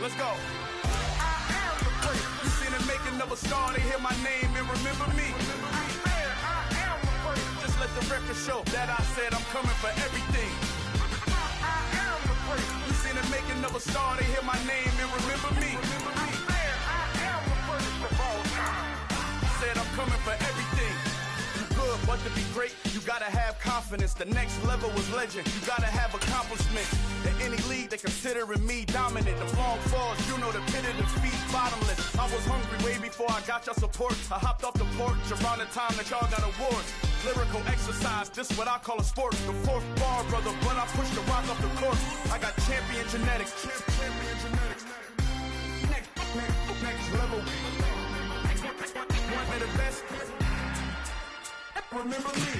Let's go. I am the great. You seen the making of a star, they hear my name and remember me. I am the great. Just let the record show that I said I'm coming for everything. I am the great. You seen the making of a star, they hear my name and remember me. I am the greatest of all time. Said I'm coming for everything. You good, but to be great, you gotta have confidence. The next level was legend. You gotta have accomplishments. In any league, they considering me dominant. The long falls, you know the pit of the feet bottomless. I was hungry way before I got your support. I hopped off the porch around the time that y'all got awards. Lyrical exercise, this what I call a sport. The fourth bar, brother, when I push the rock off the court. I got champion genetics. Champion genetics. Next level. One of the best. Remember me.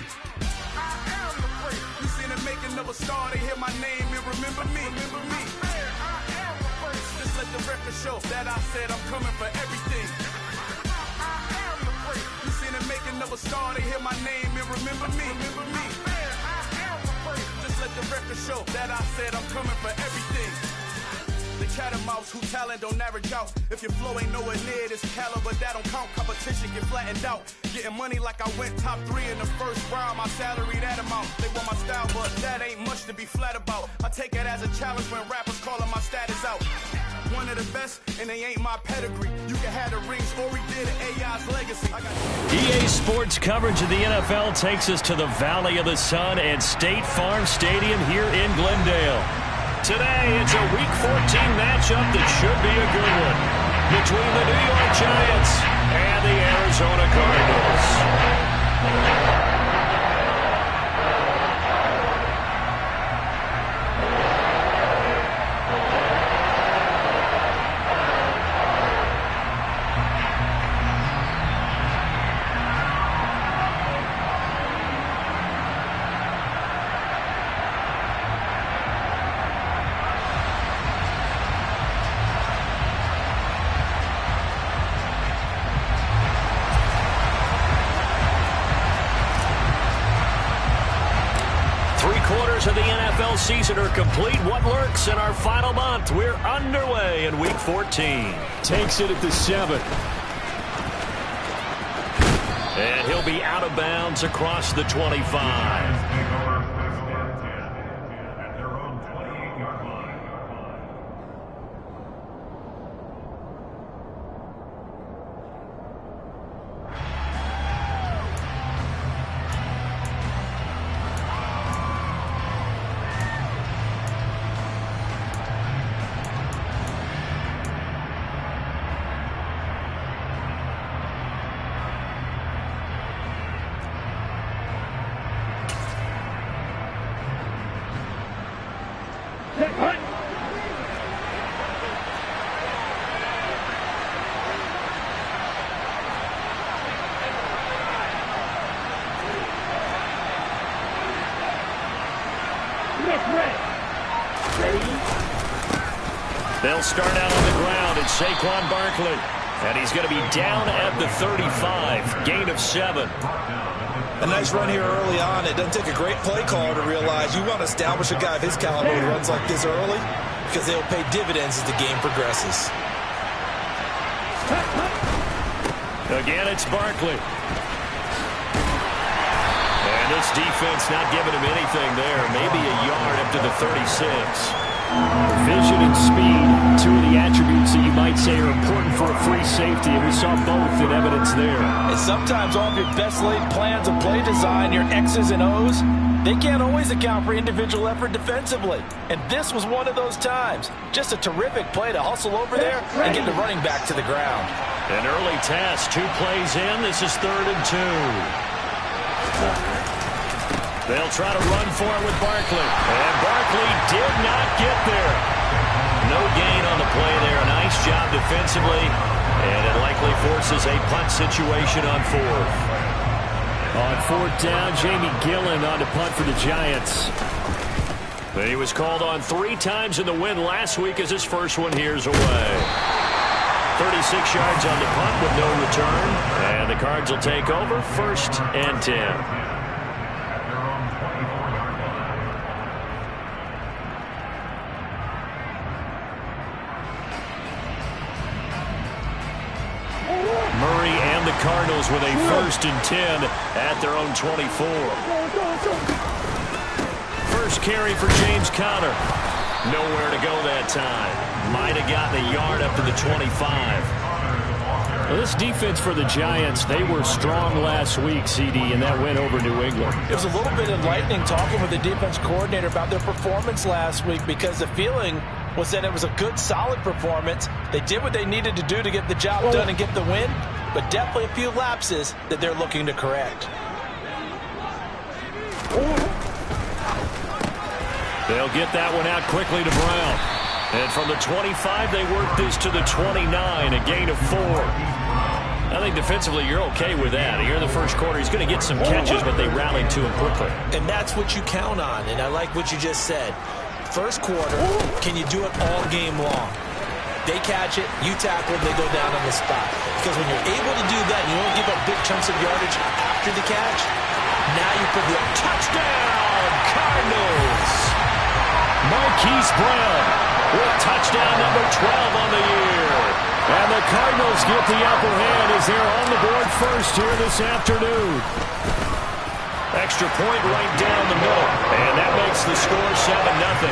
I am the great. You seen the making of a star, they hear my name and remember me. Remember me. I am the great. Just let the record show that I said I'm coming for everything. I am the great. You seen the making of a star, they hear my name and remember me. Remember me. I am the great. Just let the record show that I said I'm coming for everything. The catamounts who talent don't average out. If your flow ain't nowhere near this caliber, that don't count. Competition get flattened out. Getting money like I went top 3 in the first round. My salary that amount. They want my style, but that ain't much to be flat about. I take it as a challenge when rappers calling my status out. One of the best, and they ain't my pedigree. You can have the rings, or we did AI's legacy. EA Sports coverage of the NFL takes us to the Valley of the Sun and State Farm Stadium here in Glendale. Today, it's a Week 14 matchup that should be a good one between the New York Giants and the Arizona Cardinals. Of the NFL season are complete. What lurks in our final month? We're underway in Week 14. Takes it at the 7. And he'll be out of bounds across the 25. They'll start out on the ground. It's Saquon Barkley. And he's going to be down at the 35. Gain of 7. A nice run here early on. It doesn't take a great play caller to realize you want to establish a guy of his caliber who runs like this early because they'll pay dividends as the game progresses. Again, it's Barkley. And this defense not giving him anything there. Maybe a yard up to the 36. Vision and speed, two of the attributes that you might say are important for a free safety, and we saw both in evidence there. And sometimes all of your best laid plans of play design, your X's and O's, they can't always account for individual effort defensively. And this was one of those times. Just a terrific play to hustle over there and get the running back to the ground. An early test, 2 plays in. This is 3rd and 2. They'll try to run for it with Barkley. And Barkley did not get there. No gain on the play there. Nice job defensively. And it likely forces a punt situation on 4th. On 4th down, Jamie Gillen on to punt for the Giants. He was called on 3 times in the win last week as his first one here's away. 36 yards on the punt with no return. And the Cards will take over 1st and 10. Cardinals with a 1st and 10 at their own 24. First carry for James Conner. Nowhere to go that time. Might have gotten a yard up to the 25. Well, this defense for the Giants, they were strong last week, CD, and that went over New England. It was a little bit enlightening talking with the defense coordinator about their performance last week, because the feeling was that it was a good, solid performance. They did what they needed to do to get the job done and get the win, but definitely a few lapses that they're looking to correct. They'll get that one out quickly to Brown. And from the 25, they work this to the 29, a gain of 4. I think defensively you're okay with that. Here in the first quarter, he's going to get some catches, but they rallied to him quickly. And that's what you count on, and I like what you just said. First quarter, can you do it all game long? They catch it, you tackle it, they go down on the spot. Because when you're able to do that, and you don't give up big chunks of yardage after the catch, now you put the touchdown, Cardinals! Marquise Brown with touchdown number 12 on the year. And the Cardinals get the upper hand as they're on the board first here this afternoon. Extra point right down the middle. And that makes the score 7-0.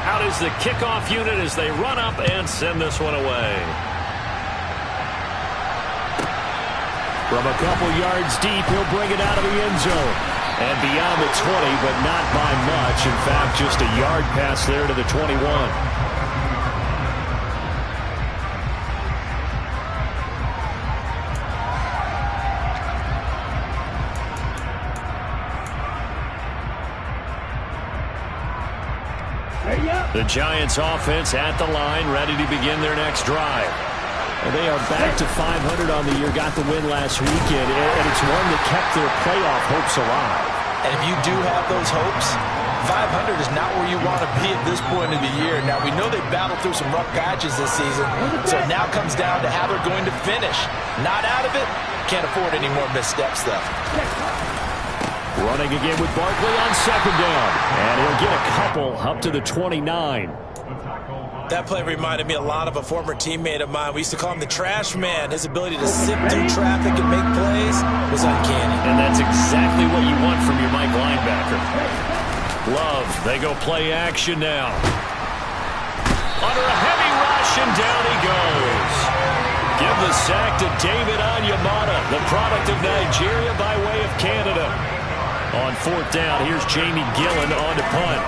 Out is the kickoff unit as they run up and send this one away. From a couple yards deep, he'll bring it out of the end zone. And beyond the 20, but not by much. In fact, just a yard pass there to the 21. The Giants offense at the line, ready to begin their next drive. They are back to 500 on the year, got the win last weekend, and it's one that kept their playoff hopes alive. And if you do have those hopes, 500 is not where you want to be at this point of the year. Now, we know they battled through some rough patches this season, so it now comes down to how they're going to finish. Not out of it, can't afford any more missteps, though. Running again with Barkley on 2nd down, and he'll get a couple up to the 29. That play reminded me a lot of a former teammate of mine. We used to call him the trash man. His ability to sift through traffic and make plays was uncanny. And that's exactly what you want from your Mike linebacker. Love, they go play action now. Under a heavy rush, and down he goes. Give the sack to David Onyemata, the product of Nigeria by way of Canada. On 4th down, here's Jamie Gillen on to punt.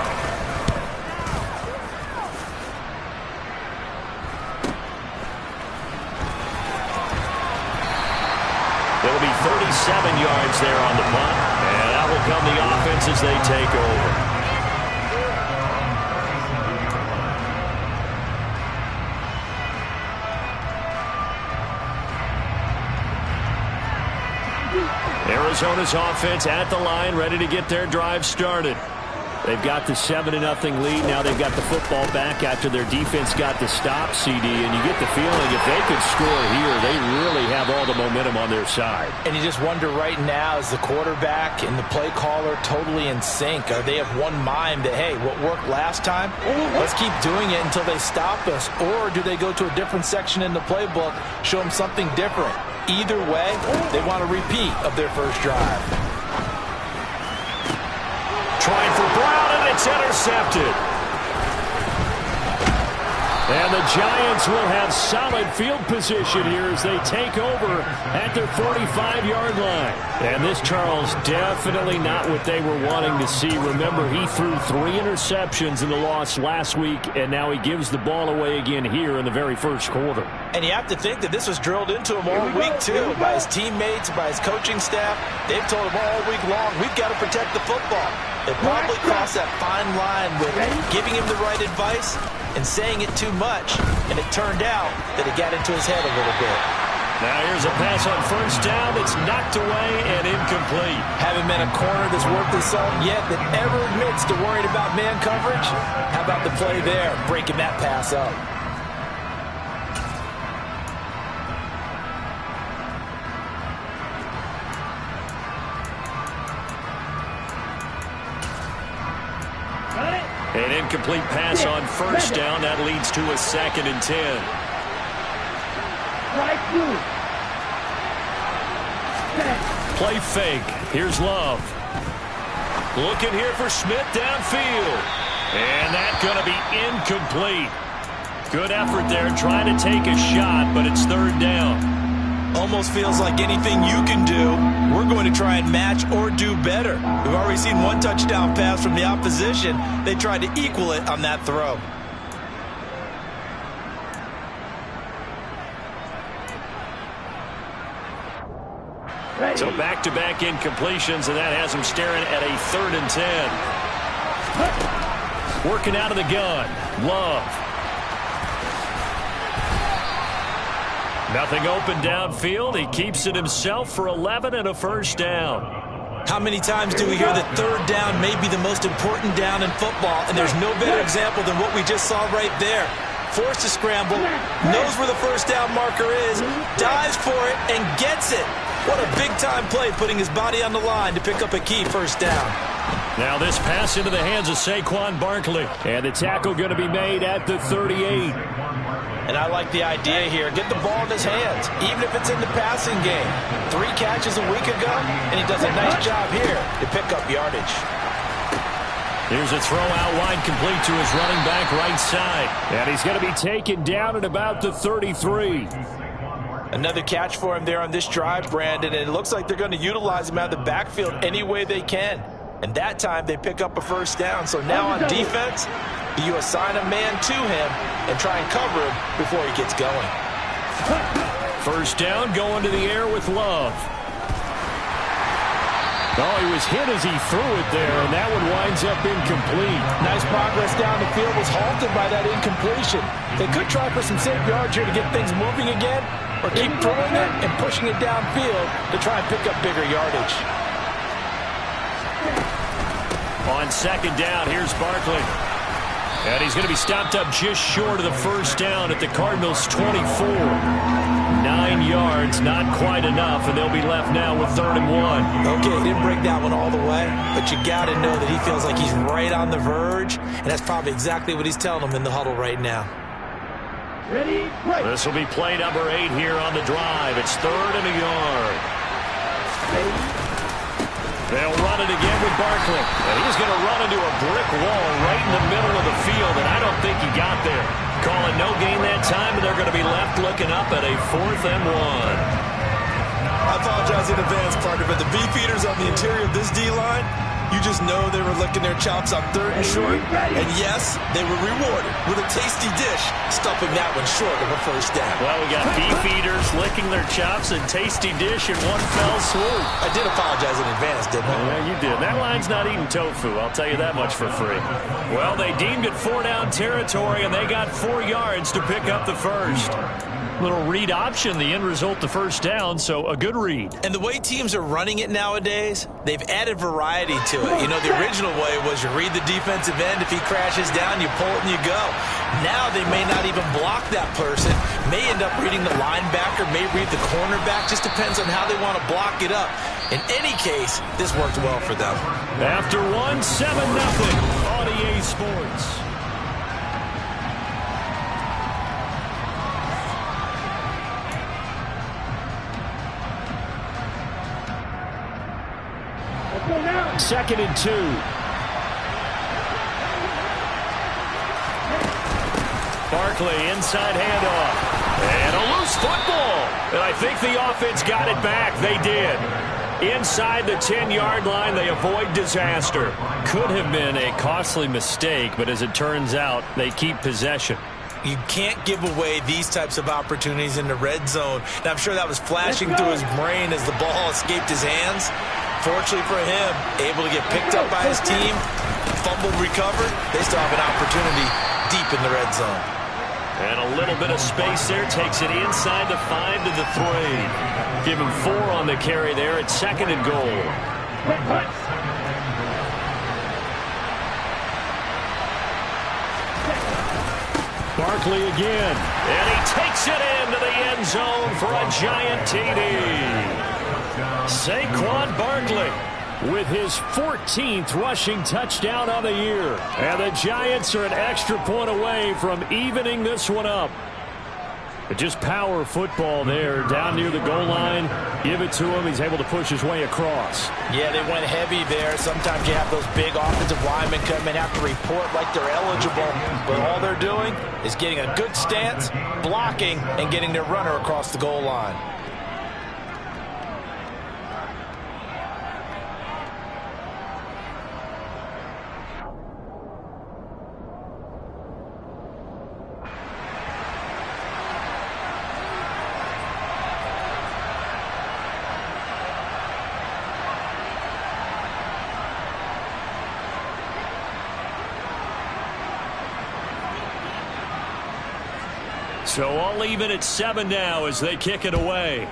It'll be 37 yards there on the punt, and that will come the offense as they take over. Arizona's offense at the line, ready to get their drive started. They've got the 7-0 lead. Now they've got the football back after their defense got the stop, CD. And you get the feeling if they could score here, they really have all the momentum on their side. And you just wonder right now, is the quarterback and the play caller totally in sync? Are they of one mind that, hey, what worked last time, let's keep doing it until they stop us? Or do they go to a different section in the playbook, show them something different? Either way, they want a repeat of their first drive. Trying for Brown, and it's intercepted. And the Giants will have solid field position here as they take over at their 45-yard line. And this, Charles, definitely not what they were wanting to see. Remember, he threw 3 interceptions in the loss last week, and now he gives the ball away again here in the very first quarter. And you have to think that this was drilled into him all week, too, by his teammates, by his coaching staff. They've told him all week long, we've got to protect the football. It probably crossed that fine line with giving him the right advice and saying it too much, and it turned out that it got into his head a little bit. Now here's a pass on first down. It's knocked away and incomplete. Haven't been a corner that's worth his salt yet that ever admits to worried about man coverage. How about the play there, breaking that pass up? An incomplete pass on first down. That leads to a 2nd and 10. Play fake. Here's Love. Looking here for Smith downfield. And that's going to be incomplete. Good effort there trying to take a shot, but it's 3rd down. Almost feels like anything you can do, we're going to try and match or do better. We've already seen one touchdown pass from the opposition. They tried to equal it on that throw. So back-to-back incompletions, and that has him staring at a 3rd and 10. Working out of the gun. Love. Nothing open downfield. He keeps it himself for 11 and a first down. How many times do we hear that 3rd down may be the most important down in football, and there's no better example than what we just saw right there. Forced to scramble, knows where the first down marker is, dives for it, and gets it. What a big-time play, putting his body on the line to pick up a key first down. Now this pass into the hands of Saquon Barkley. And the tackle going to be made at the 38. And I like the idea here. Get the ball in his hands, even if it's in the passing game. 3 catches a week ago, and he does a nice job here to pick up yardage. Here's a throw out wide, complete to his running back right side. And he's going to be taken down at about the 33. Another catch for him there on this drive, Brandon, and it looks like they're going to utilize him out of the backfield any way they can. And that time they pick up a first down. So now on defense, you assign a man to him and try and cover him before he gets going. First down, going to the air with Love. Oh, he was hit as he threw it there, and that one winds up incomplete. Nice progress down the field, was halted by that incompletion. They could try for some safe yards here to get things moving again, or keep throwing it and pushing it downfield to try and pick up bigger yardage. On 2nd down, here's Barkley. And he's going to be stopped up just short of the first down at the Cardinals' 24. 9 yards, not quite enough, and they'll be left now with 3rd and 1. Okay, didn't break that one all the way, but you got to know that he feels like he's right on the verge, and that's probably exactly what he's telling them in the huddle right now. Ready, break. This will be play number 8 here on the drive. It's 3rd and a yard. They'll run it again with Barkley. And he's going to run into a brick wall right in the middle of the field, and I don't think he got there. Calling no gain that time, and they're going to be left looking up at a 4th and 1. I apologize in advance, partner, but the beefeaters on the interior of this D-line, you just know they were licking their chops on 3rd and short. And yes, they were rewarded with a tasty dish, stuffing that one short of a first down. Well, we got beefeaters licking their chops and tasty dish in one fell swoop. I did apologize in advance, didn't I? Yeah, you did. That line's not eating tofu, I'll tell you that much for free. Well, they deemed it 4-down territory, and they got 4 yards to pick up the first. Little read option, the end result, the first down, so a good read. And the way teams are running it nowadays, they've added variety to it. You know, the original way was you read the defensive end. If he crashes down, you pull it and you go. Now they may not even block that person. May end up reading the linebacker, may read the cornerback. Just depends on how they want to block it up. In any case, this worked well for them. After 1, 7-0 on EA Sports. Second and 2. Barkley, inside handoff. And a loose football. And I think the offense got it back. They did. Inside the 10-yard line, they avoid disaster. Could have been a costly mistake, but as it turns out, they keep possession. You can't give away these types of opportunities in the red zone. Now, I'm sure that was flashing through his brain as the ball escaped his hands. Fortunately for him, able to get picked up by his team, fumbled, recovered. They still have an opportunity deep in the red zone. And a little bit of space there, takes it inside the 5 to the 3. Give him 4 on the carry there at 2nd and goal. Barkley again, and he takes it into the end zone for a giant TD. Saquon Barkley with his 14th rushing touchdown on the year. And the Giants are an extra point away from evening this one up. But just power football there down near the goal line. Give it to him. He's able to push his way across. Yeah, they went heavy there. Sometimes you have those big offensive linemen come in, have to report like they're eligible. But all they're doing is getting a good stance, blocking, and getting their runner across the goal line. So all even at 7 now as they kick it away.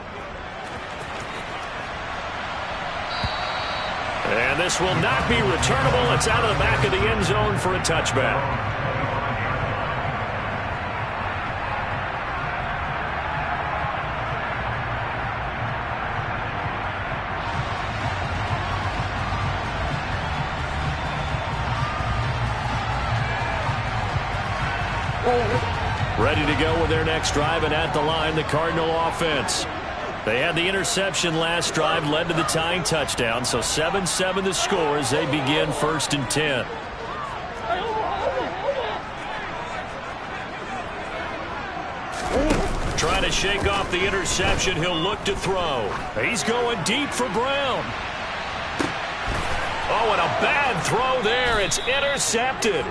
And this will not be returnable. It's out of the back of the end zone for a touchback. Ready to go with their next drive, and at the line, the Cardinal offense. They had the interception last drive, led to the tying touchdown, so 7-7 the score as they begin 1st and 10. Trying to shake off the interception, he'll look to throw. He's going deep for Brown. Oh, and a bad throw there. It's intercepted.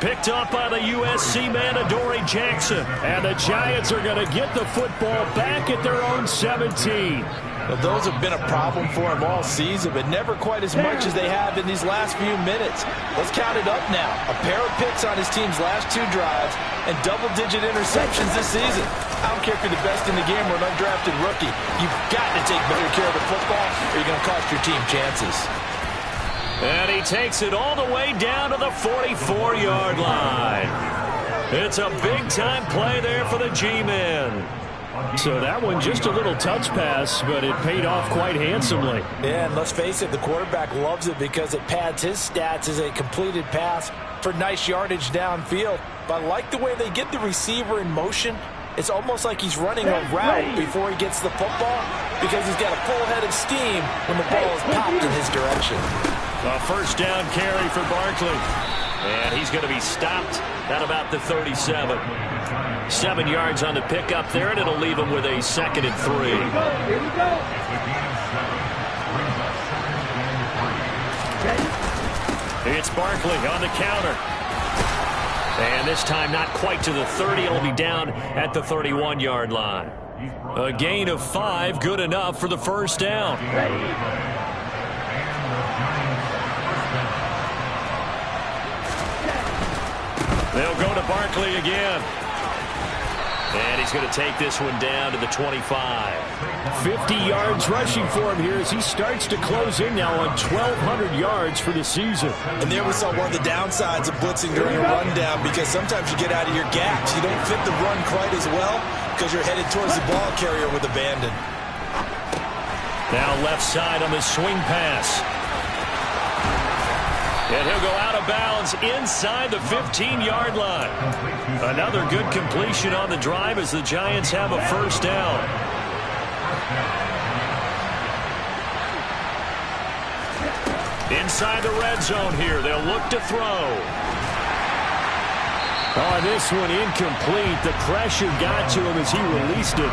Picked up by the USC man, Adoree Jackson. And the Giants are going to get the football back at their own 17. Well, those have been a problem for him all season, but never quite as much as they have in these last few minutes. Let's count it up now. A pair of picks on his team's last 2 drives and double-digit interceptions this season. I don't care if you're the best in the game or an undrafted rookie. You've got to take better care of the football or you're going to cost your team chances. And he takes it all the way down to the 44-yard line. It's a big-time play there for the G-men. So that one just a little touch pass, but it paid off quite handsomely. Yeah, and let's face it, the quarterback loves it because it pads his stats as a completed pass for nice yardage downfield. But I like the way they get the receiver in motion. It's almost like he's running a route before he gets the football because he's got a full head of steam when the ball is popped in his direction. A first down carry for Barkley. And he's going to be stopped at about the 37. 7 yards on the pickup there, and it'll leave him with a 2nd and 3. Here we go. It's Barkley on the counter. And this time not quite to the 30. It'll be down at the 31-yard line. A gain of 5, good enough for the first down. They'll go to Barkley again. And he's going to take this one down to the 25. 50 yards rushing for him here as he starts to close in now on 1,200 yards for the season. And there we saw one of the downsides of blitzing during a rundown because sometimes you get out of your gaps. You don't fit the run quite as well because you're headed towards the ball carrier with abandon. Now left side on the swing pass. And he'll go out of bounds inside the 15-yard line. Another good completion on the drive as the Giants have a first down. Inside the red zone here. They'll look to throw. Oh, this one incomplete. The pressure got to him as he released it.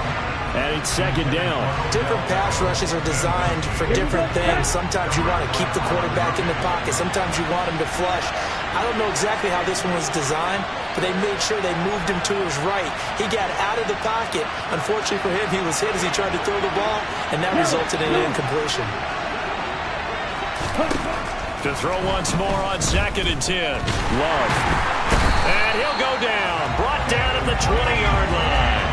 And it's 2nd down. Different pass rushes are designed for different things. Sometimes you want to keep the quarterback in the pocket. Sometimes you want him to flush. I don't know exactly how this one was designed, but they made sure they moved him to his right. He got out of the pocket. Unfortunately for him, he was hit as he tried to throw the ball, and that resulted in an incompletion. To throw once more on 2nd and 10. Love. And he'll go down. Brought down at the 20-yard line.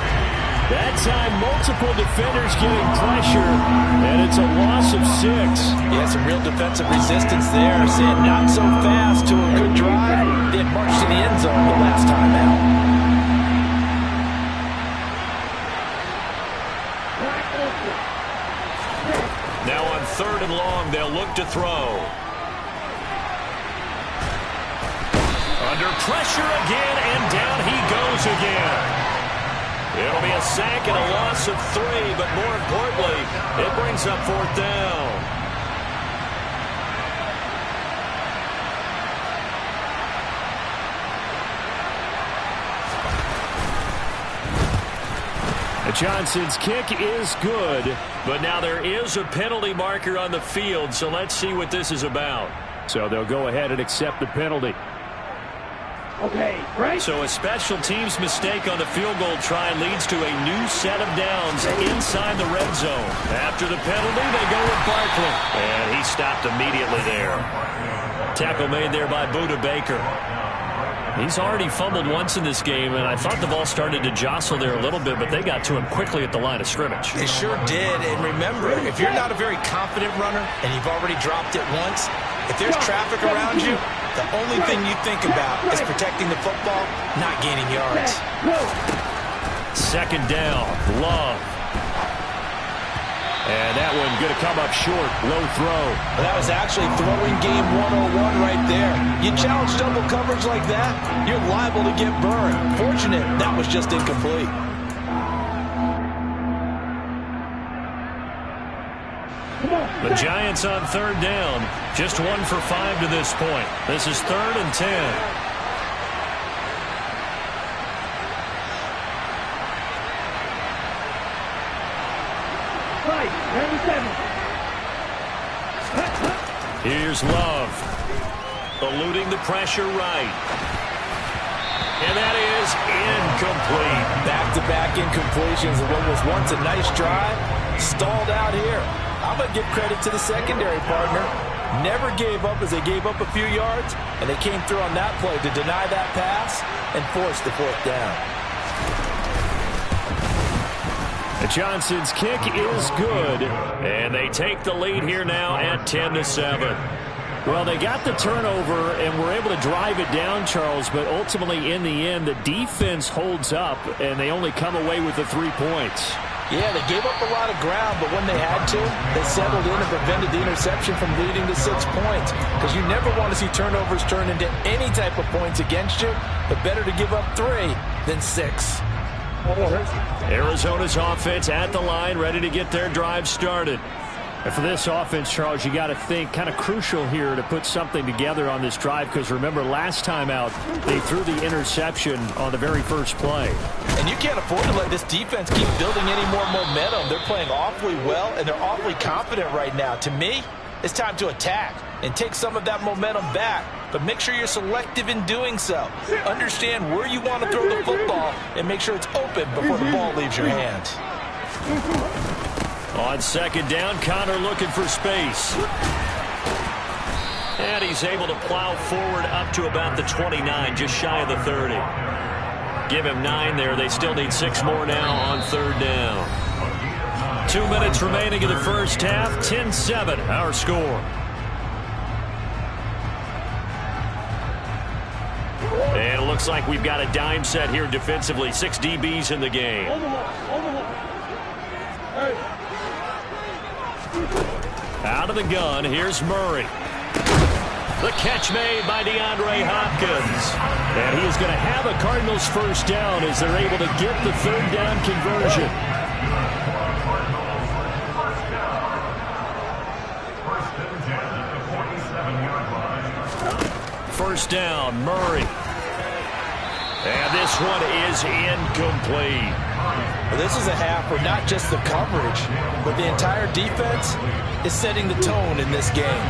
That time, multiple defenders getting pressure, and it's a loss of 6. Yeah, some real defensive resistance there. Saying not so fast to a good drive. They had marched to the end zone the last time out. Now on 3rd and long. They'll look to throw. Under pressure again, and down he goes again. It'll be a sack and a loss of 3, but more importantly, it brings up 4th down. Johnson's kick is good, but now there is a penalty marker on the field, so let's see what this is about. So they'll go ahead and accept the penalty. Okay, right. So a special teams mistake on the field goal try leads to a new set of downs inside the red zone. After the penalty, they go with Barkley. And he stopped immediately there. Tackle made there by Budda Baker. He's already fumbled once in this game, and I thought the ball started to jostle there a little bit, but they got to him quickly at the line of scrimmage. They sure did, and remember, if you're not a very confident runner and you've already dropped it once, if there's traffic around you, the only thing you think about is protecting the football, not gaining yards. 2nd down, Love. And that one going to come up short, low throw. Well, that was actually throwing game 101 right there. You challenge double coverage like that, you're liable to get burned. Fortunate, that was just incomplete. The Giants on 3rd down, just 1 for 5 to this point. This is 3rd and 10. Here's Love, eluding the pressure right. And that is incomplete. Back-to-back incompletions of what was once a nice drive, stalled out here. I'm going to give credit to the secondary partner. Never gave up as they gave up a few yards, and they came through on that play to deny that pass and force the 4th down. Johnson's kick is good, and they take the lead here now at 10-7. Well, they got the turnover and were able to drive it down, Charles, but ultimately in the end, the defense holds up, and they only come away with the 3 points. Yeah, they gave up a lot of ground, but when they had to, they settled in and prevented the interception from leading to 6 points. Because you never want to see turnovers turn into any type of points against you, but better to give up 3 than 6. Arizona's offense at the line, ready to get their drive started. And for this offense, Charles, you got to think kind of crucial here to put something together on this drive, because remember last time out they threw the interception on the very first play. And you can't afford to let this defense keep building any more momentum. They're playing awfully well, and they're awfully confident right now. To me, it's time to attack and take some of that momentum back, but make sure you're selective in doing so. Understand where you want to throw the football and make sure it's open before the ball leaves your hands. On 2nd down, Connor looking for space. And he's able to plow forward up to about the 29, just shy of the 30. Give him 9 there. They still need 6 more now on 3rd down. 2 minutes remaining in the first half. 10-7, our score. And it looks like we've got a dime set here defensively. 6 DBs in the game. Out of the gun, here's Murray. The catch made by DeAndre Hopkins. And he is going to have a Cardinals first down as they're able to get the 3rd down conversion. First down, Murray. And this one is incomplete. Well, this is a half where not just the coverage, but the entire defense is setting the tone in this game.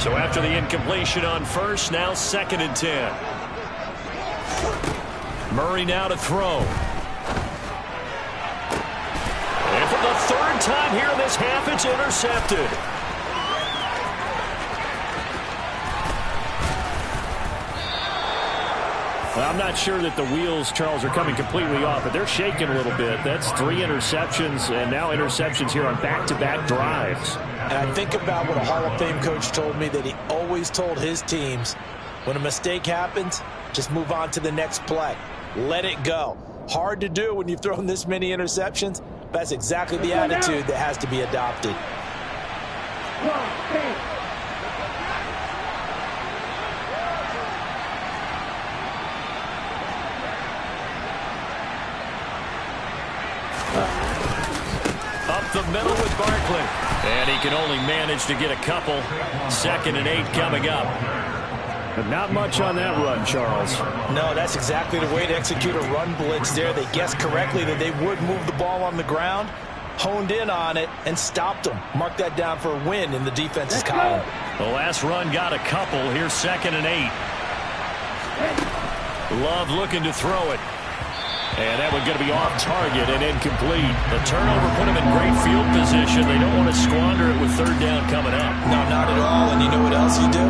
So after the incompletion on first, now 2nd and 10. Murray now to throw. And for the 3rd time here in this half, it's intercepted. Well, I'm not sure that the wheels, Charles, are coming completely off, but they're shaking a little bit. That's 3 interceptions, and now interceptions here on back-to-back drives. And I think about what a Hall of Fame coach told me, that he always told his teams, when a mistake happens, just move on to the next play. Let it go. Hard to do when you've thrown this many interceptions, but that's exactly the attitude that has to be adopted. Up the middle with Barkley. And he can only manage to get a couple. 2nd and 8 coming up. But not much on that run, Charles. No, that's exactly the way to execute a run blitz there. They guessed correctly that they would move the ball on the ground, honed in on it, and stopped them. Mark that down for a win in the defense's column. The last run got a couple. Here's 2nd and 8. Love looking to throw it. And that one's going to be off target and incomplete. The turnover put them in great field position. They don't want to squander it with 3rd down coming up. No, not at all. And you know what else you do?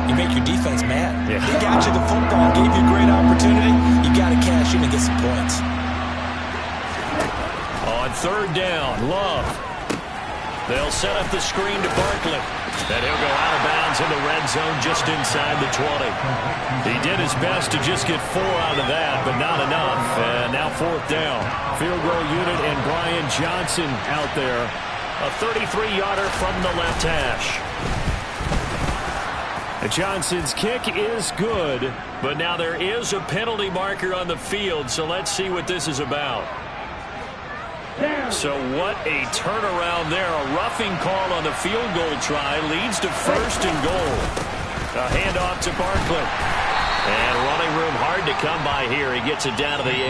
You make your defense mad. Yeah. They got you the football, gave you a great opportunity. You got to cash in and get some points. On 3rd down, Love. They'll set up the screen to Barkley. And he'll go out of bounds in the red zone just inside the 20. He did his best to just get 4 out of that, but not enough. And now 4th down. Field goal unit and Brian Johnson out there. A 33-yarder from the left hash. Johnson's kick is good, but now there is a penalty marker on the field, so let's see what this is about. So what a turnaround there. A roughing call on the field goal try leads to 1st and goal. A handoff to Barkley. And running room hard to come by here. He gets it down to the 8.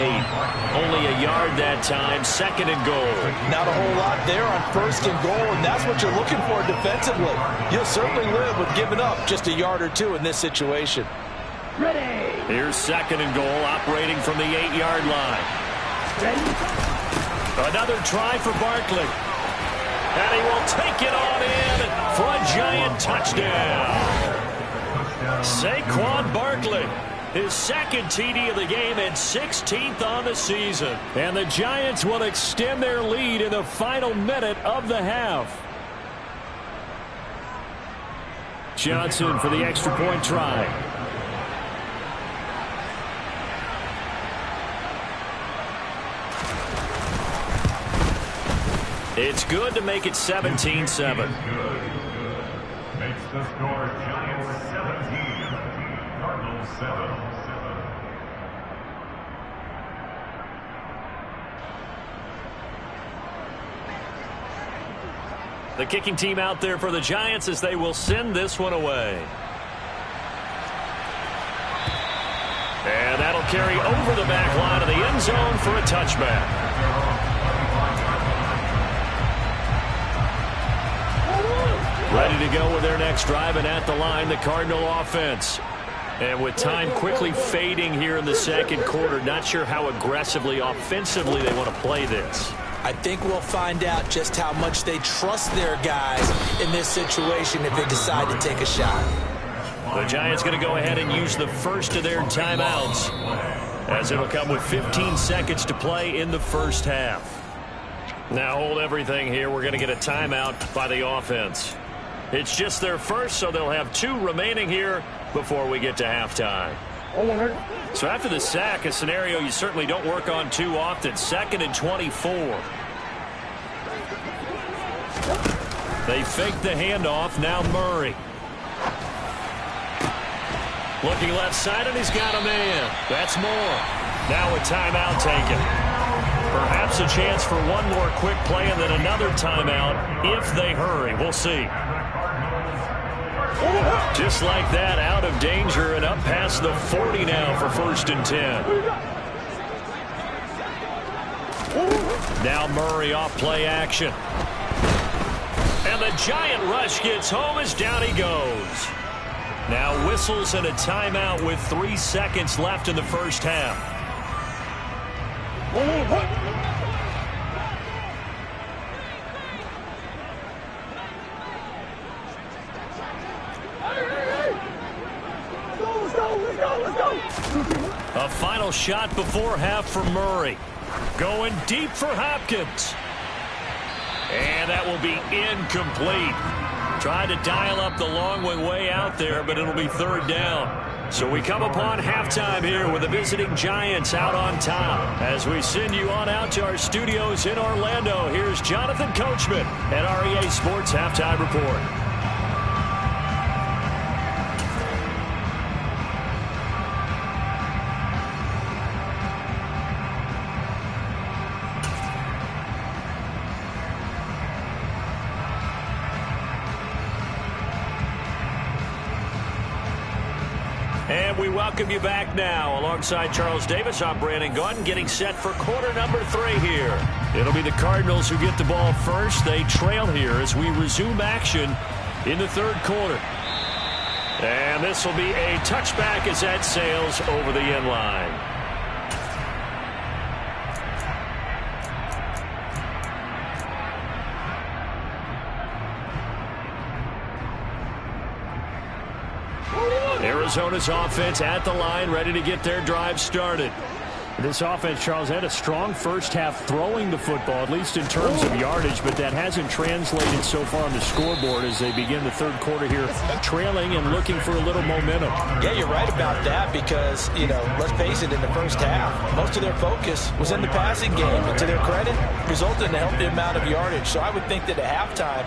Only a yard that time. 2nd and goal. Not a whole lot there on 1st and goal, and that's what you're looking for defensively. You'll certainly live with giving up just a yard or 2 in this situation. Ready. Here's 2nd and goal, operating from the 8-yard line. Ready. Another try for Barkley. And he will take it on in for a giant touchdown. Saquon Barkley, his 2nd TD of the game and 16th on the season. And the Giants will extend their lead in the final minute of the half. Johnson for the extra point try. It's good to make it 17-7. Makes the score Giants 17, Cardinals 7. The kicking team out there for the Giants as they will send this one away. And that'll carry over the back line of the end zone for a touchback. Ready to go with their next drive, and at the line, the Cardinal offense. And with time quickly fading here in the 2nd quarter, not sure how aggressively, offensively they want to play this. I think we'll find out just how much they trust their guys in this situation if they decide to take a shot. The Giants going to go ahead and use the first of their timeouts, as it'll come with 15 seconds to play in the 1st half. Now hold everything here. We're going to get a timeout by the offense. It's just their first, so they'll have 2 remaining here before we get to halftime. So after the sack, a scenario you certainly don't work on too often. 2nd and 24. They fake the handoff. Now Murray. Looking left side, and he's got a man. That's more. Now a timeout taken. Perhaps a chance for one more quick play and then another timeout if they hurry. We'll see. Just like that, out of danger and up past the 40 now for 1st and 10. Now Murray off play action. And the giant rush gets home as down he goes. Now whistles and a timeout with 3 seconds left in the 1st half. A final shot before half for Murray. Going deep for Hopkins. And that will be incomplete. Tried to dial up the long way out there, but it'll be 3rd down. So we come upon halftime here with the visiting Giants out on top. As we send you on out to our studios in Orlando, here's Jonathan Coachman at REA Sports Halftime Report. And we welcome you back now. Alongside Charles Davis, I'm Brandon Gaudin, getting set for quarter number 3 here. It'll be the Cardinals who get the ball first. They trail here as we resume action in the third quarter. And this will be a touchback as that sails over the end line. Arizona's offense at the line, ready to get their drive started. This offense, Charles, had a strong first half throwing the football, at least in terms of yardage, but that hasn't translated so far on the scoreboard as they begin the third quarter here, trailing and looking for a little momentum. Yeah, you're right about that because, let's face it, in the first half, most of their focus was in the passing game. And to their credit, resulted in a healthy amount of yardage. So I would think that at halftime,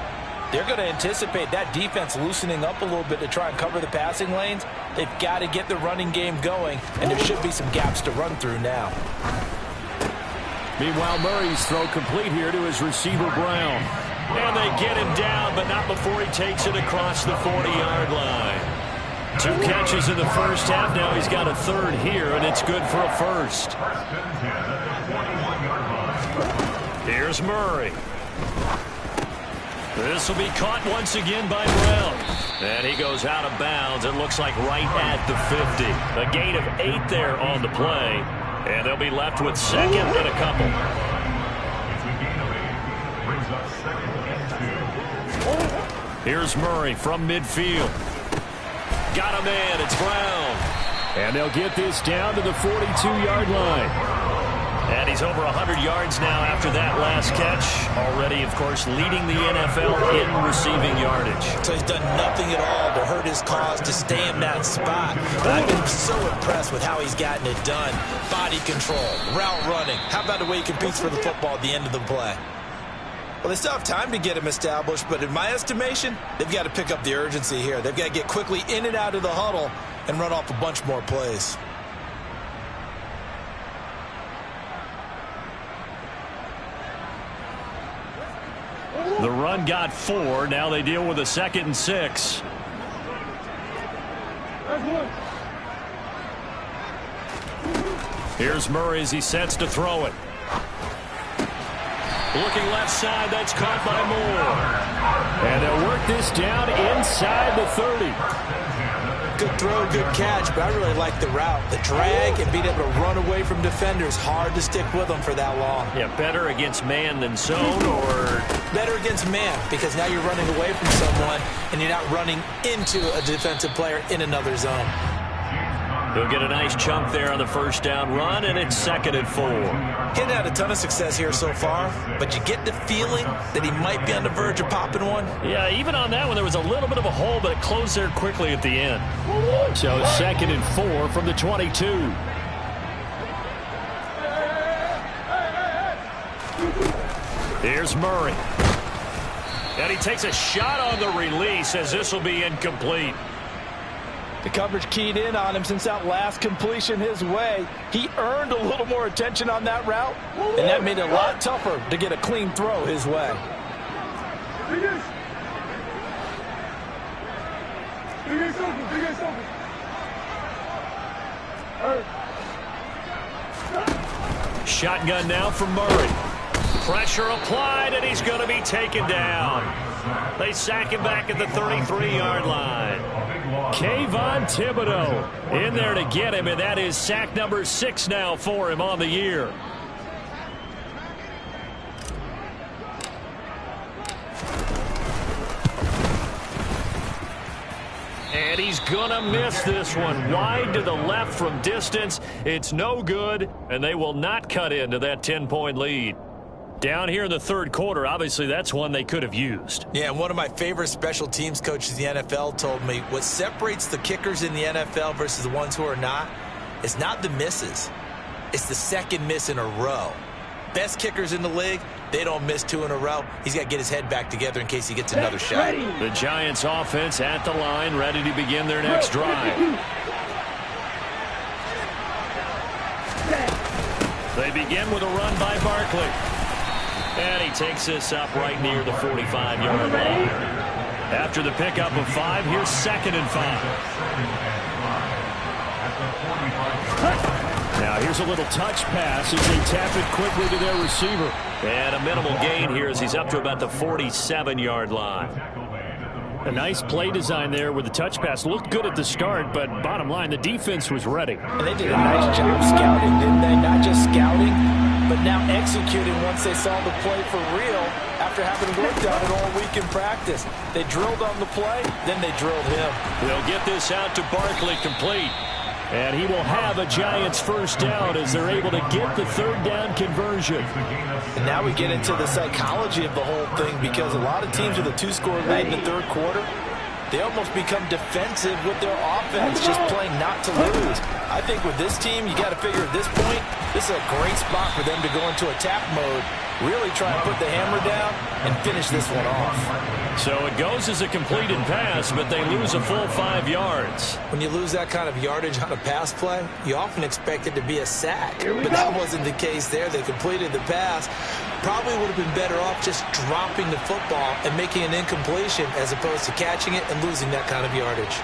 they're going to anticipate that defense loosening up a little bit to try and cover the passing lanes. They've got to get the running game going, and there should be some gaps to run through now. Meanwhile, Murray's throw complete here to his receiver, Brown. And they get him down, but not before he takes it across the 40-yard line. 2 catches in the first half. Now he's got a third here, and it's good for a first. Here's Murray. This will be caught once again by Brown. And he goes out of bounds. It looks like right at the 50. A gain of 8 there on the play. And they'll be left with second and a couple. Here's Murray from midfield. Got a man. It's Brown. And they'll get this down to the 42-yard line. And he's over 100 yards now after that last catch. Already, of course, leading the NFL in receiving yardage. So he's done nothing at all to hurt his cause to stay in that spot. But I've been so impressed with how he's gotten it done. Body control, route running. How about the way he competes for the football at the end of the play? Well, they still have time to get him established, but in my estimation, they've got to pick up the urgency here. They've got to get quickly in and out of the huddle and run off a bunch more plays. The run got 4. Now they deal with a 2nd and 6. Here's Murray as he sets to throw it. Looking left side, that's caught by Moore. And they'll work this down inside the 30. Good throw, good catch, but I really like the route. The drag and being able to run away from defenders. Hard to stick with them for that long. Yeah, better against man than zone, or? Better against man, because now you're running away from someone and you're not running into a defensive player in another zone. He'll get a nice chunk there on the first down run, and it's 2nd and 4. He's had a ton of success here so far, but you get the feeling that he might be on the verge of popping one. Yeah, even on that one, there was a little bit of a hole, but it closed there quickly at the end. So 2nd and 4 from the 22. Here's Murray. And he takes a shot on the release as this will be incomplete. The coverage keyed in on him since that last completion his way. He earned a little more attention on that route, and that made it a lot tougher to get a clean throw his way. Shotgun now from Murray. Pressure applied, and he's going to be taken down. They sack him back at the 33-yard line. Kayvon Thibodeau in there to get him, and that is sack number 6 now for him on the year. And he's going to miss this one. Wide to the left from distance. It's no good, and they will not cut into that 10-point lead. Down here in the third quarter, obviously that's one they could have used. Yeah, and one of my favorite special teams coaches in the NFL told me what separates the kickers in the NFL versus the ones who are not is not the misses. It's the second miss in a row. Best kickers in the league, they don't miss 2 in a row. He's got to get his head back together in case he gets another shot. The Giants offense at the line, ready to begin their next drive. They begin with a run by Barkley. And he takes this up right near the 45-yard line. After the pickup of 5, here's 2nd and 5. Now here's a little touch pass as they tap it quickly to their receiver. And a minimal gain here as he's up to about the 47-yard line. A nice play design there with the touch pass. Looked good at the start, but bottom line, the defense was ready. And they did a nice job scouting, didn't they? Not just scouting, but now executing once they saw the play for real after having worked on it all week in practice. They drilled on the play, then they drilled him. They'll get this out to Barkley complete. And he will have a Giants first down as they're able to get the 3rd down conversion. And now we get into the psychology of the whole thing, because a lot of teams with a 2-score lead in the third quarter, they almost become defensive with their offense, just playing not to lose. I think with this team, you got to figure at this point, this is a great spot for them to go into attack mode, really try and put the hammer down and finish this one off. So it goes as a completed pass, but they lose a full 5 yards. When you lose that kind of yardage on a pass play, you often expect it to be a sack. But that wasn't the case there. They completed the pass. Probably would have been better off just dropping the football and making an incompletion as opposed to catching it and losing that kind of yardage.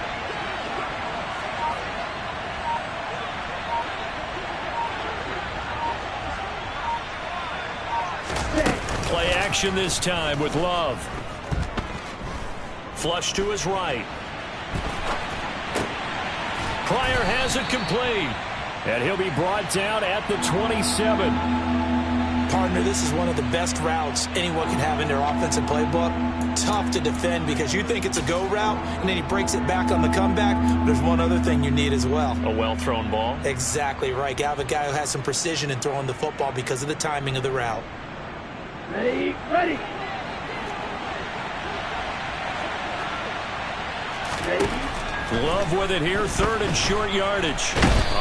Play action this time with Love. Flush to his right. Pryor has it complete. And he'll be brought down at the 27. Partner, this is one of the best routes anyone can have in their offensive playbook. Tough to defend because you think it's a go route, and then he breaks it back on the comeback. But there's one other thing you need as well. A well-thrown ball. Exactly right. You have a guy who has some precision in throwing the football because of the timing of the route. Ready, ready. Love with it here, 3rd and short yardage.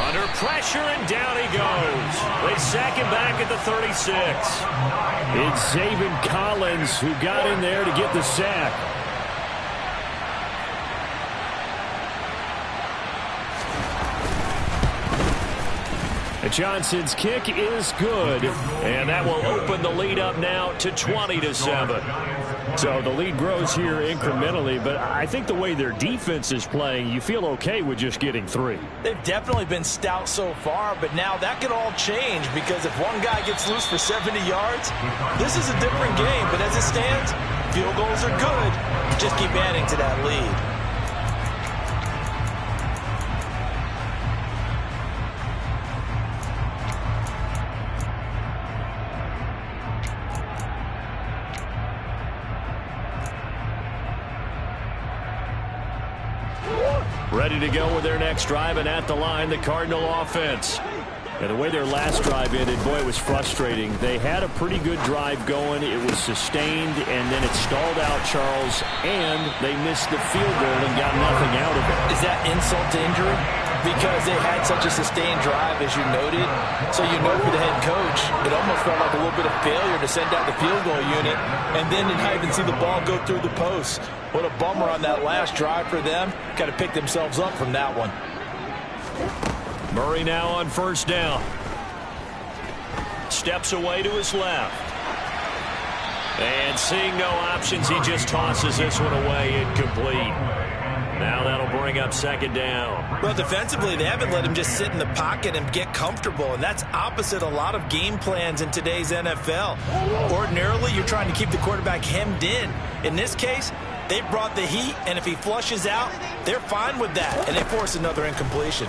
Under pressure, and down he goes. They sack him back at the 36. It's Zaven Collins who got in there to get the sack. Johnson's kick is good, and that will open the lead up now to 20-7. So the lead grows here incrementally, but I think the way their defense is playing, you feel okay with just getting 3. They've definitely been stout so far, but now that could all change because if one guy gets loose for 70 yards, this is a different game. But as it stands, field goals are good. Just keep adding to that lead. Ready to go with their next drive, and at the line, the Cardinal offense. And the way their last drive ended, boy, it was frustrating. They had a pretty good drive going. It was sustained, and then it stalled out, Charles, and they missed the field goal and got nothing out of it. Is that insult to injury? Because they had such a sustained drive, as you noted. So you know for the head coach, it almost felt like a little bit of failure to send out the field goal unit and then to not even see the ball go through the post. What a bummer on that last drive for them. Got to pick themselves up from that one. Murray now on 1st down. Steps away to his left. And seeing no options, he just tosses this one away, incomplete. Now that'll bring up 2nd down. Well, defensively, they haven't let him just sit in the pocket and get comfortable, and that's opposite a lot of game plans in today's NFL. Ordinarily, you're trying to keep the quarterback hemmed in. In this case, they brought the heat, and if he flushes out, they're fine with that, and they force another incompletion.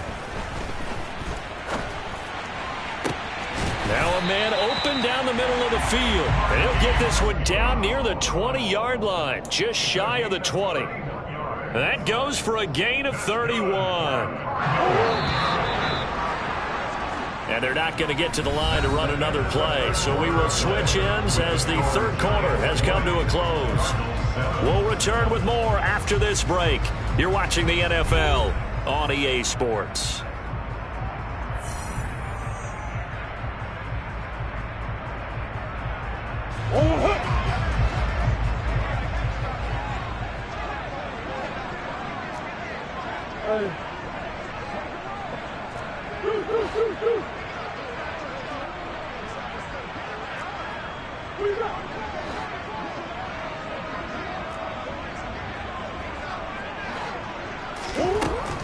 Now a man open down the middle of the field. And he'll get this one down near the 20-yard line, just shy of the 20. That goes for a gain of 31. And they're not going to get to the line to run another play. So we will switch ends as the third quarter has come to a close. We'll return with more after this break. You're watching the NFL on EA Sports.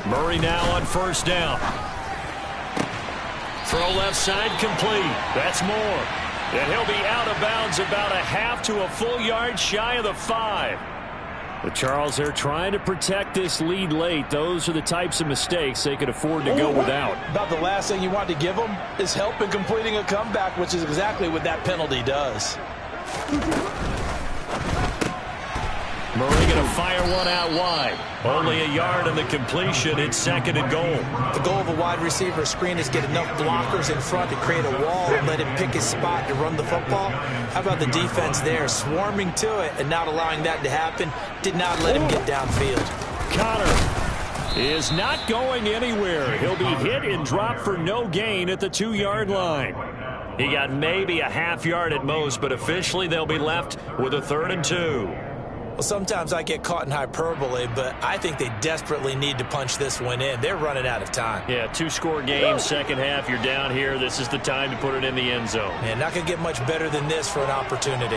Murray now on first down. Throw left side complete. That's Moore. And he'll be out of bounds about a half to a full yard shy of the 5. But Charles, they're trying to protect this lead late. Those are the types of mistakes they could afford to go without. About the last thing you want to give them is help in completing a comeback, which is exactly what that penalty does. Murray going to fire one out wide. Only a yard on the completion. It's 2nd and goal. The goal of a wide receiver screen is get enough blockers in front to create a wall and let him pick his spot to run the football. How about the defense there, swarming to it and not allowing that to happen? Did not let him get downfield. Connor is not going anywhere. He'll be hit and dropped for no gain at the 2-yard line. He got maybe a half yard at most, but officially they'll be left with a 3rd and 2. Well, sometimes I get caught in hyperbole, but I think they desperately need to punch this one in. They're running out of time. Yeah, 2-score game, second half. You're down here. This is the time to put it in the end zone. Man, not going to get much better than this for an opportunity.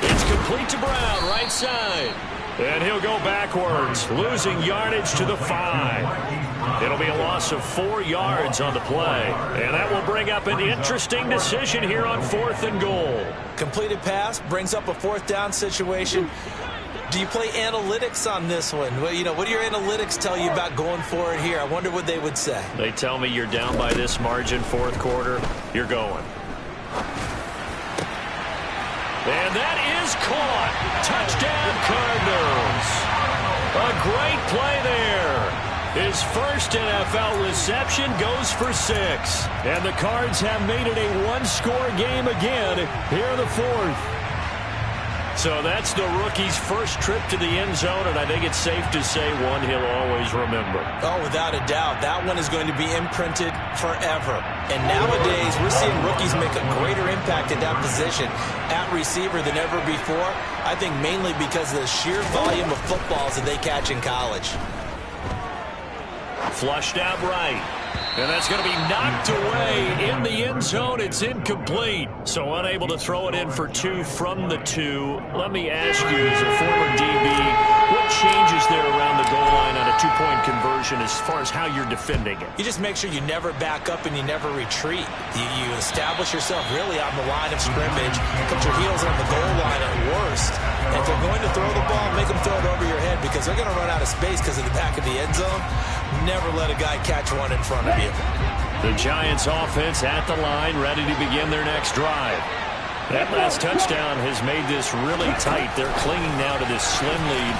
It's complete to Brown, right side. And he'll go backwards, losing yardage to the 5. It'll be a loss of 4 yards on the play. And that will bring up an interesting decision here on 4th and goal. Completed pass brings up a 4th down situation. Do you play analytics on this one? Well, what do your analytics tell you about going for it here? I wonder what they would say. They tell me you're down by this margin, 4th quarter. You're going. And that is caught. Touchdown, Cardinals. A great play there. His first NFL reception goes for 6. And the Cards have made it a 1-score game again here in the 4th. So that's the rookie's first trip to the end zone, and I think it's safe to say one he'll always remember. Oh, without a doubt. That one is going to be imprinted forever. And nowadays, we're seeing rookies make a greater impact at that position at receiver than ever before. I think mainly because of the sheer volume of footballs that they catch in college. Flushed out right. And that's going to be knocked away in the end zone. It's incomplete. So unable to throw it in for 2 from the 2. Let me ask you, as a former DB, what changes there around the goal line on a 2-point conversion as far as how you're defending it? You just make sure you never back up and you never retreat. You establish yourself really on the line of scrimmage, put your heels on the goal line at worst. And if they're going to throw the ball, make them throw it over your head because they're going to run out of space because of the back of the end zone. Never let a guy catch one in front of you. The Giants offense at the line, ready to begin their next drive. That last touchdown has made this really tight. They're clinging now to this slim lead.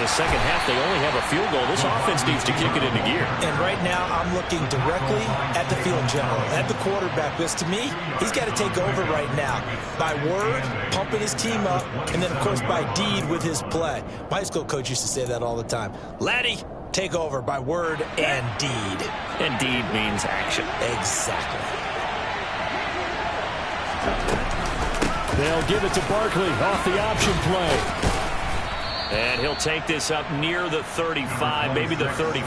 Second half, they only have a field goal. This offense needs to kick it into gear. And right now, I'm looking directly at the field general, at the quarterback, because to me, he's got to take over right now. By word, pumping his team up, and then, of course, by deed with his play. My high school coach used to say that all the time. Laddie, take over by word and deed. And deed means action. Exactly. They'll give it to Barkley off the option play. And he'll take this up near the 35, maybe the 34.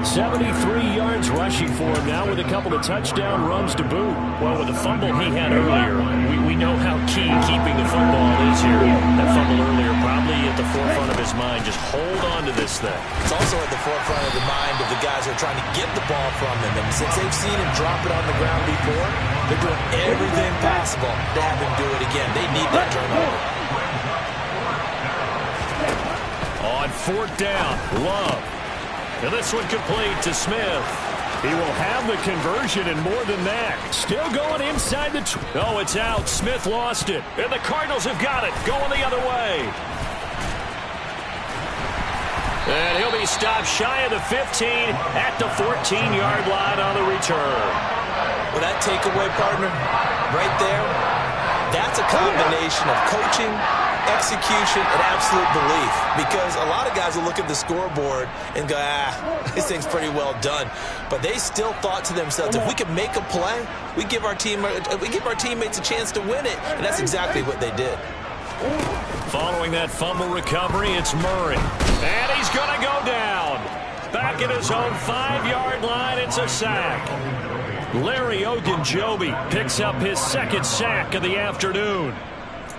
73 yards rushing for him now with a couple of touchdown runs to boot. Well, with the fumble he had earlier, we know how key keeping the football is here. That fumble earlier probably at the forefront of his mind. Just hold on to this thing. It's also at the forefront of the mind of the guys who are trying to get the ball from him. And since they've seen him drop it on the ground before, they're doing everything possible to have him do it again. They need that turnover. On 4th down, Love. And this one complete to Smith. He will have the conversion and more than that. Still going inside the... Oh, it's out. Smith lost it. And the Cardinals have got it. Going the other way. And he'll be stopped shy of the 15 at the 14-yard line on the return. Well, that takeaway, partner, right there, that's a combination of coaching, execution, and absolute belief. Because a lot of guys will look at the scoreboard and go, this thing's pretty well done. But they still thought to themselves, if we can make a play, we give our teammates a chance to win it. And that's exactly what they did. Following that fumble recovery, it's Murray. And he's going to go down. Back at his own 5-yard line, it's a sack. Larry Ogunjobi picks up his second sack of the afternoon.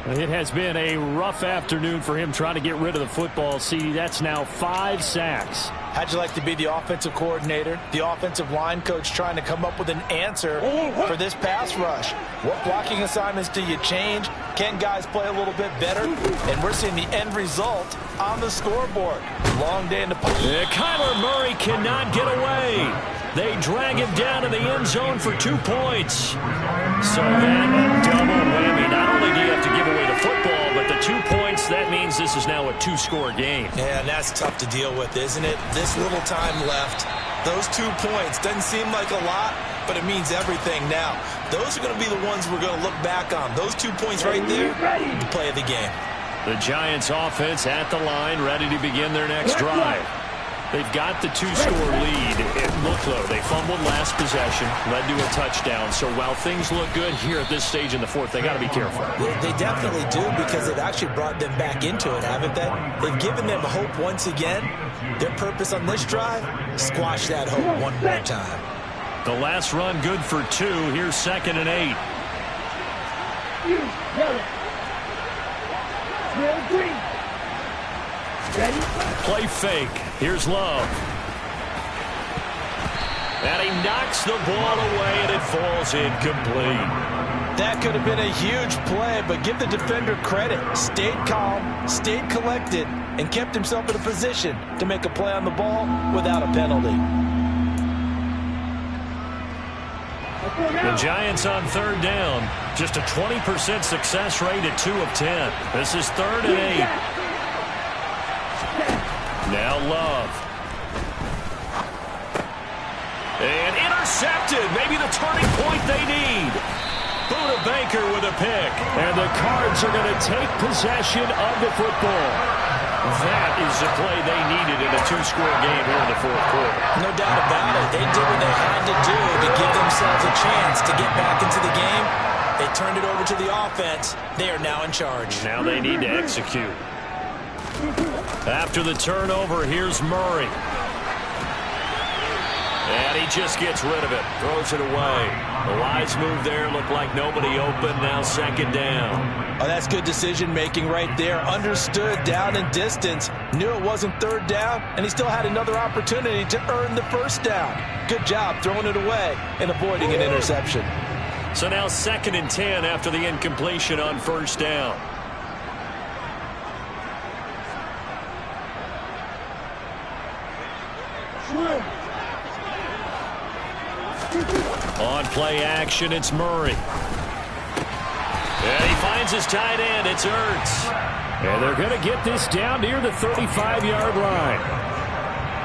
It has been a rough afternoon for him trying to get rid of the football. See, that's now 5 sacks. How'd you like to be the offensive coordinator, the offensive line coach trying to come up with an answer for this pass rush? What blocking assignments do you change? Can guys play a little bit better? And we're seeing the end result on the scoreboard. Long day in the post. Kyler Murray cannot get away. They drag him down in the end zone for 2 points. So that double whammy. Not only do you have to give away the football, but the 2 points, that means this is now a 2-score game. Yeah, and that's tough to deal with, isn't it? This little time left. Those 2 points doesn't seem like a lot, but it means everything now. Those are going to be the ones we're going to look back on. Those 2 points right there, the play of the game. The Giants offense at the line, ready to begin their next drive. They've got the 2-score lead. It looked low. They fumbled last possession, led to a touchdown. So while things look good here at this stage in the fourth, they got to be careful. They definitely do, because they've actually brought them back into it, haven't they? They've given them hope once again. Their purpose on this drive, squash that hope one more time. The last run good for 2. Here's 2nd and 8. Play fake. Here's Love. And he knocks the ball away, and it falls incomplete. That could have been a huge play, but give the defender credit. Stayed calm, stayed collected, and kept himself in a position to make a play on the ball without a penalty. The Giants on 3rd down. Just a 20% success rate at 2 of 10. This is 3rd and 8. Now Love. And intercepted. Maybe the turning point they need. Buda Baker with a pick. And the Cards are going to take possession of the football. That is the play they needed in a 2-score game here in the 4th quarter. No doubt about it. They did what they had to do to give themselves a chance to get back into the game. They turned it over to the offense. They are now in charge. Now they need to execute. After the turnover, here's Murray. And he just gets rid of it. Throws it away. The wise move there. Looked like nobody open. Now 2nd down. Oh, that's good decision-making right there. Understood down and distance. Knew it wasn't 3rd down, and he still had another opportunity to earn the 1st down. Good job throwing it away and avoiding an interception. So now 2nd and 10 after the incompletion on 1st down. On play action, it's Murray. And he finds his tight end. It's Ertz. And they're going to get this down near the 35-yard line.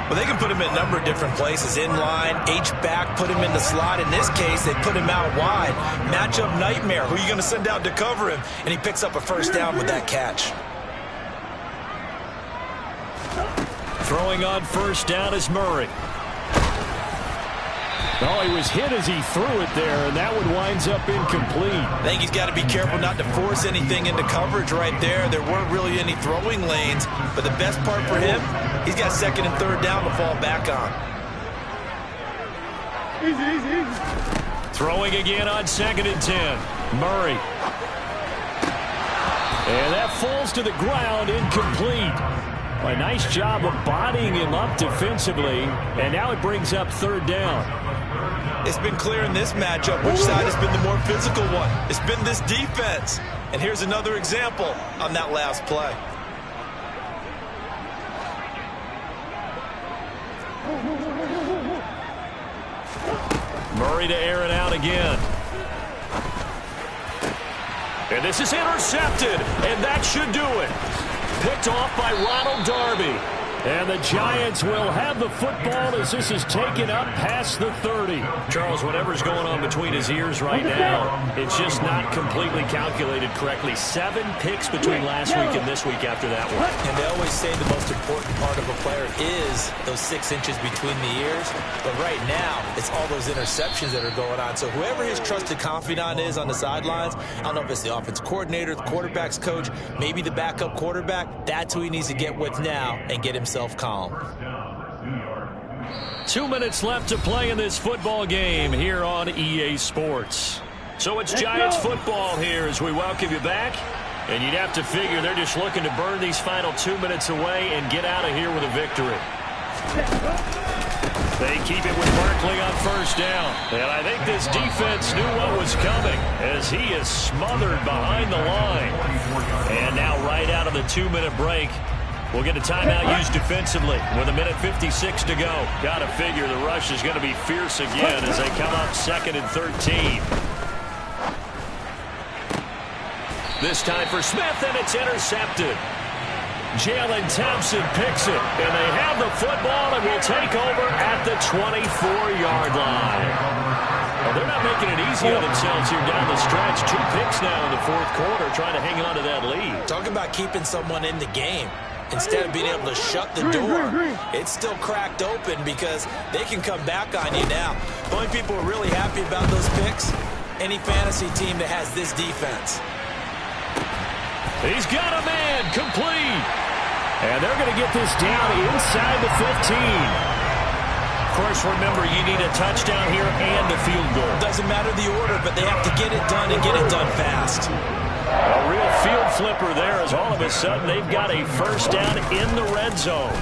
Well, they can put him in a number of different places. In line, H-back, put him in the slot. In this case, they put him out wide. Matchup nightmare. Who are you going to send out to cover him? And he picks up a 1st down with that catch. Throwing on 1st down is Murray. Oh, he was hit as he threw it there, and that one winds up incomplete. I think he's got to be careful not to force anything into coverage right there. There weren't really any throwing lanes, but the best part for him, he's got 2nd and 3rd down to fall back on. Throwing again on 2nd and 10. Murray. And that falls to the ground, incomplete. A nice job of bodying him up defensively, and now it brings up 3rd down. It's been clear in this matchup which side has been the more physical one. It's been this defense. And here's another example on that last play. Murray to air it out again. And this is intercepted, and that should do it. Picked off by Ronald Darby. And the Giants will have the football as this is taken up past the 30. Charles, whatever's going on between his ears right now, it's just not completely calculated correctly. 7 picks between last week and this week after that one. And they always say the most important part of a player is those 6 inches between the ears. But right now, it's all those interceptions that are going on. So whoever his trusted confidant is on the sidelines, I don't know if it's the offense coordinator, the quarterback's coach, maybe the backup quarterback, that's who he needs to get with now and get himself calm. 2 minutes left to play in this football game here on EA Sports. So it's Giants football here as we welcome you back. And you'd have to figure they're just looking to burn these final 2 minutes away and get out of here with a victory. They keep it with Barkley on first down. And I think this defense knew what was coming as he is smothered behind the line. And now right out of the 2-minute break, we'll get a timeout used defensively with 1:56 to go. Got to figure the rush is going to be fierce again as they come up 2nd and 13. This time for Smith, and it's intercepted. Jalen Thompson picks it, and they have the football and will take over at the 24-yard line. Well, they're not making it easy on themselves here down the stretch. 2 picks now in the 4th quarter, trying to hang on to that lead. Talking about keeping someone in the game. Instead of being able to shut the door, it's still cracked open because they can come back on you now. The only people who are really happy about those picks, any fantasy team that has this defense. He's got a man, complete. And they're going to get this down inside the 15. Of course, remember, you need a touchdown here and a field goal. Doesn't matter the order, but they have to get it done and get it done fast. A real field flipper there as all of a sudden they've got a first down in the red zone.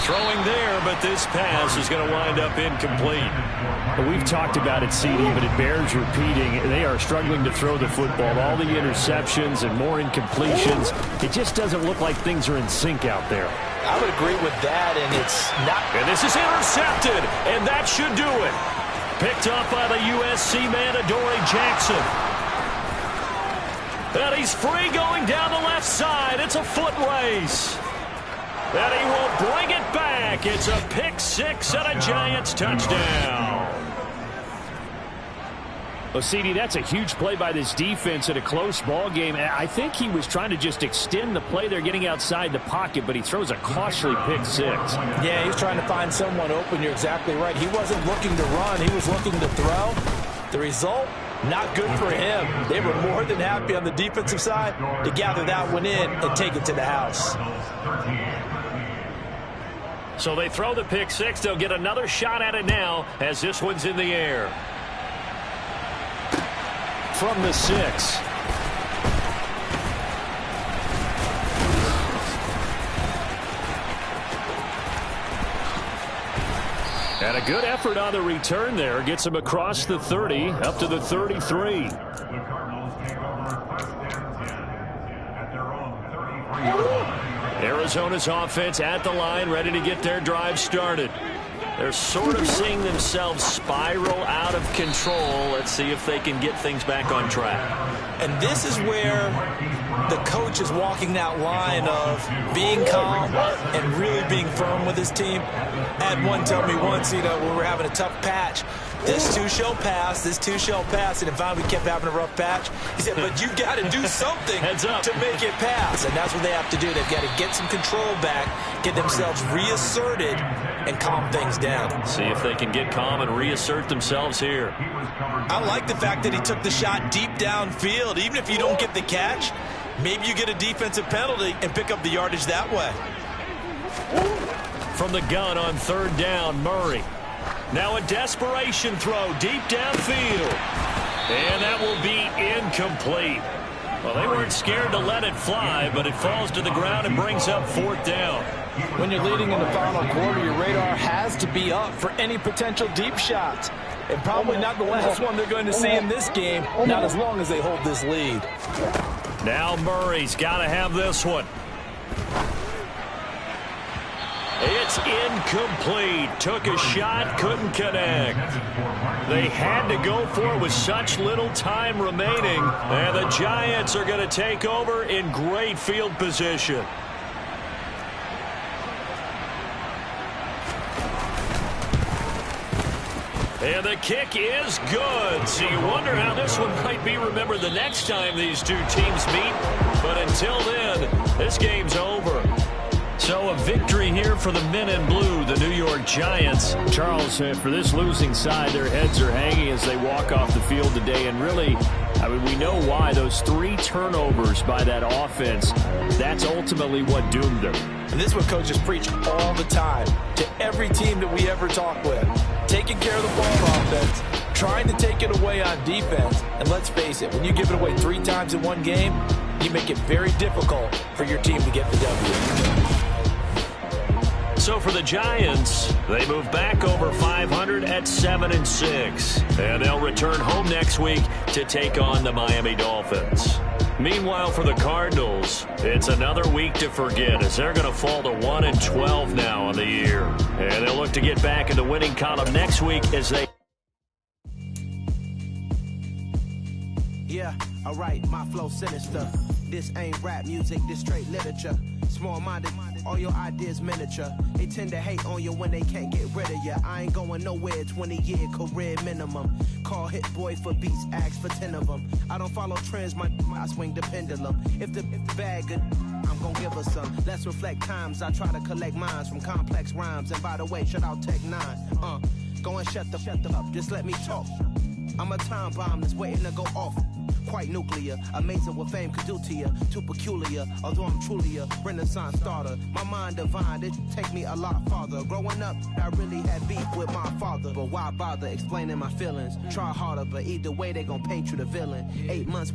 Throwing there, but this pass is going to wind up incomplete. We've talked about it, CD, but it bears repeating. They are struggling to throw the football. All the interceptions and more incompletions. It just doesn't look like things are in sync out there. I would agree with that, and it's not. And this is intercepted, and that should do it. Picked up by the USC man, Adoree Jackson. And he's free going down the left side. It's a foot race. And he will bring it back. It's a pick 6 and a Giants touchdown. Well, CD, that's a huge play by this defense in a close ball game. I think he was trying to just extend the play. They're getting outside the pocket, but he throws a costly pick 6. Yeah, he's trying to find someone open. You're exactly right. He wasn't looking to run. He was looking to throw. The result, not good for him. They were more than happy on the defensive side to gather that one in and take it to the house. So they throw the pick 6. They'll get another shot at it now as this one's in the air. From the 6. And a good effort on the return there. Gets him across the 30, up to the 33. Arizona's offense at the line, ready to get their drive started. They're sort of seeing themselves spiral out of control. Let's see if they can get things back on track. And this is where the coach is walking that line of being calm and really being firm with his team. I had one tell me once, when we were having a tough patch, this too shall pass, this too shall pass. And if we kept having a rough patch, he said, but you've got to do something to make it pass. And that's what they have to do. They've got to get some control back, get themselves reasserted, and calm things down. See if they can get calm and reassert themselves here. I like the fact that he took the shot deep downfield. Even if you don't get the catch, maybe you get a defensive penalty and pick up the yardage that way. From the gun on 3rd down, Murray. Now a desperation throw deep downfield. And that will be incomplete. Well, they weren't scared to let it fly, but it falls to the ground and brings up 4th down. When you're leading in the final quarter, your radar has to be up for any potential deep shots. And probably not the last one they're going to see in this game, not as long as they hold this lead. Now Murray's got to have this one. It's It's incomplete. Took a shot, couldn't connect. They had to go for it with such little time remaining. And the Giants are going to take over in great field position. And the kick is good. So you wonder how this one might be remembered the next time these two teams meet. But until then, this game's over. So a victory here for the men in blue, the New York Giants. Charles, for this losing side, their heads are hanging as they walk off the field today. And really, I mean, we know why. Those 3 turnovers by that offense, that's ultimately what doomed them. And this is what coaches preach all the time to every team that we ever talk with. Taking care of the ball on offense, trying to take it away on defense. And let's face it, when you give it away 3 times in one game, you make it very difficult for your team to get the W. So for the Giants, they move back over 500 at 7-6. And they'll return home next week to take on the Miami Dolphins. Meanwhile, for the Cardinals, it's another week to forget as they're going to fall to 1-12 now on the year. And they'll look to get back in the winning column next week as they... Yeah, alright, my flow sinister. This ain't rap music, this straight literature. Small-minded, all your ideas miniature. They tend to hate on you when they can't get rid of you. I ain't going nowhere, 20-year career minimum. Call Hit Boy for beats, ask for 10 of them. I don't follow trends, I swing the pendulum. If the bag good, I'm gonna give her some. Let's reflect times, I try to collect minds from complex rhymes. And by the way, shout out Tech 9. Go and shut the up, just let me talk. I'm a time bomb that's waiting to go off. Quite nuclear, amazing what fame could do to you. Too peculiar, although I'm truly a Renaissance starter. My mind divine, it take me a lot farther. Growing up, I really had beef with my father. But why bother explaining my feelings? Try harder, but either way they gon' paint you the villain. 8 months